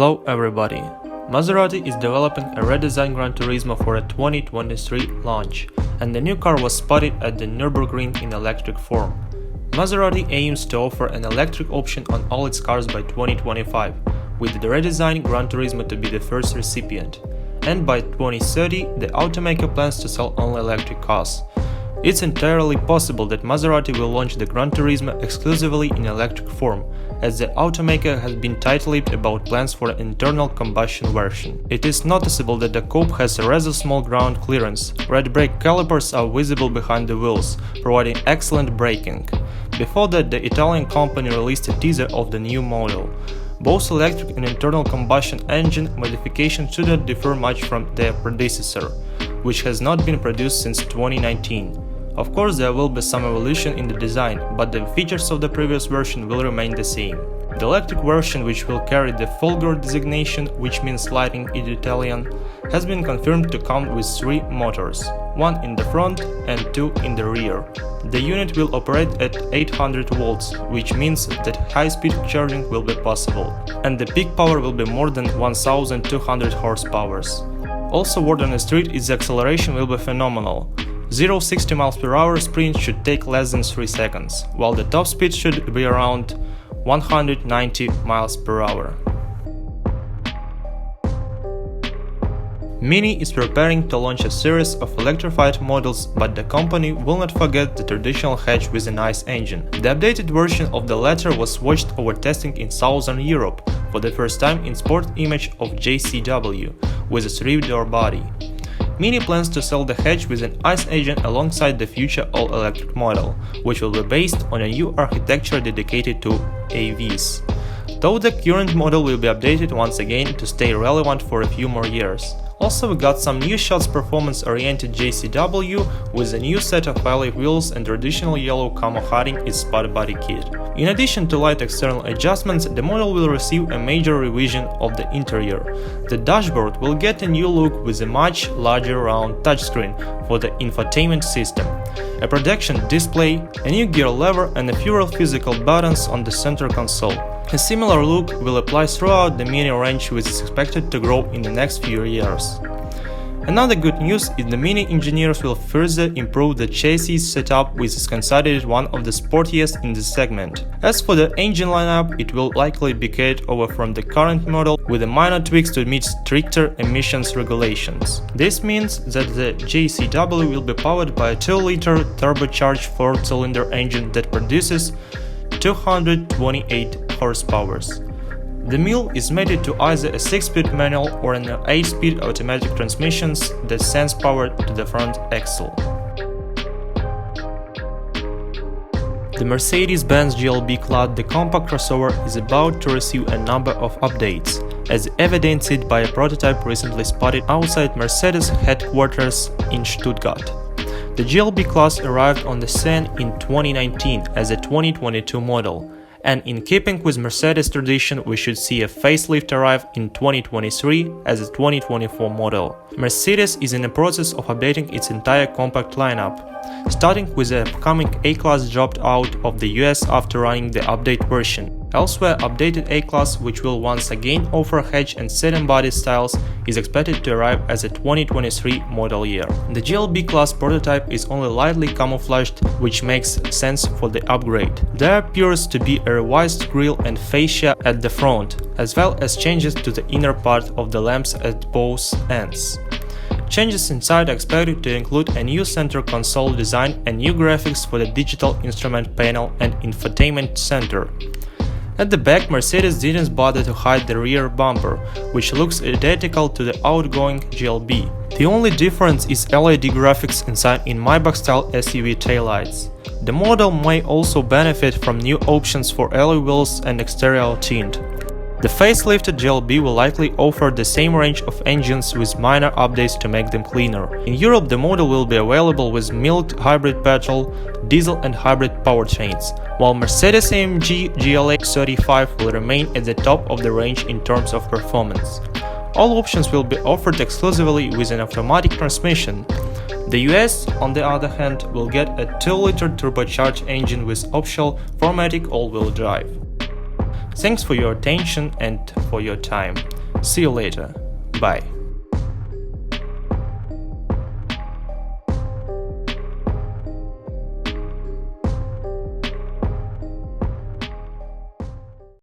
Hello everybody! Maserati is developing a redesigned Gran Turismo for a 2023 launch, and the new car was spotted at the Nürburgring in electric form. Maserati aims to offer an electric option on all its cars by 2025, with the redesigned Gran Turismo to be the first recipient. And by 2030, the automaker plans to sell only electric cars. It's entirely possible that Maserati will launch the Gran Turismo exclusively in electric form, as the automaker has been tight-lipped about plans for an internal combustion version. It is noticeable that the coupe has a rather small ground clearance. Red brake calipers are visible behind the wheels, providing excellent braking. Before that, the Italian company released a teaser of the new model. Both electric and internal combustion engine modifications should not differ much from their predecessor, which has not been produced since 2019. Of course, there will be some evolution in the design, but the features of the previous version will remain the same. The electric version, which will carry the Folgore designation, which means lighting in Italian, has been confirmed to come with 3 motors, 1 in the front and 2 in the rear. The unit will operate at 800 volts, which means that high-speed charging will be possible, and the peak power will be more than 1200 horsepower. Also, word on the street is the acceleration will be phenomenal. 0-60 mph sprint should take less than 3 seconds, while the top speed should be around 190 mph. Mini is preparing to launch a series of electrified models, but the company will not forget the traditional hatch with an ICE engine. The updated version of the latter was watched over testing in Southern Europe for the first time in sport image of JCW, with a 3-door body. Mini plans to sell the hatch with an ICE engine alongside the future all-electric model, which will be based on a new architecture dedicated to AVs. Though the current model will be updated once again to stay relevant for a few more years. Also, we got some new shots performance-oriented JCW with a new set of alloy wheels and traditional yellow camo hiding its spot body kit. In addition to light external adjustments, the model will receive a major revision of the interior. The dashboard will get a new look with a much larger round touchscreen for the infotainment system, a projection display, a new gear lever and a fewer physical buttons on the center console. A similar look will apply throughout the Mini range, which is expected to grow in the next few years. Another good news is the Mini engineers will further improve the chassis setup, which is considered one of the sportiest in the segment. As for the engine lineup, it will likely be carried over from the current model with a minor tweaks to meet stricter emissions regulations. This means that the JCW will be powered by a 2-liter turbocharged 4-cylinder engine that produces 228 horsepower. The mill is mated to either a 6-speed manual or an 8-speed automatic transmissions that sends power to the front axle. The Mercedes-Benz GLB class, the compact crossover, is about to receive a number of updates, as evidenced by a prototype recently spotted outside Mercedes headquarters in Stuttgart. The GLB class arrived on the scene in 2019 as a 2022 model. And in keeping with Mercedes tradition, we should see a facelift arrive in 2023 as a 2024 model. Mercedes is in the process of updating its entire compact lineup, starting with the upcoming A-Class dropped out of the US after running the update version. Elsewhere, updated A-Class, which will once again offer hatch and sedan body styles, is expected to arrive as a 2023 model year. The GLB class prototype is only lightly camouflaged, which makes sense for the upgrade. There appears to be a revised grille and fascia at the front, as well as changes to the inner part of the lamps at both ends. Changes inside are expected to include a new center console design and new graphics for the digital instrument panel and infotainment center. At the back, Mercedes didn't bother to hide the rear bumper, which looks identical to the outgoing GLB. The only difference is LED graphics inside in Maybach-style SUV taillights. The model may also benefit from new options for alloy wheels and exterior tint. The facelifted GLB will likely offer the same range of engines with minor updates to make them cleaner. In Europe, the model will be available with mild hybrid petrol, diesel and hybrid powertrains, while Mercedes-AMG GLA 35 will remain at the top of the range in terms of performance. All options will be offered exclusively with an automatic transmission. The US, on the other hand, will get a 2-liter turbocharged engine with optional 4MATIC all-wheel drive. Thanks for your attention and for your time. See you later. Bye.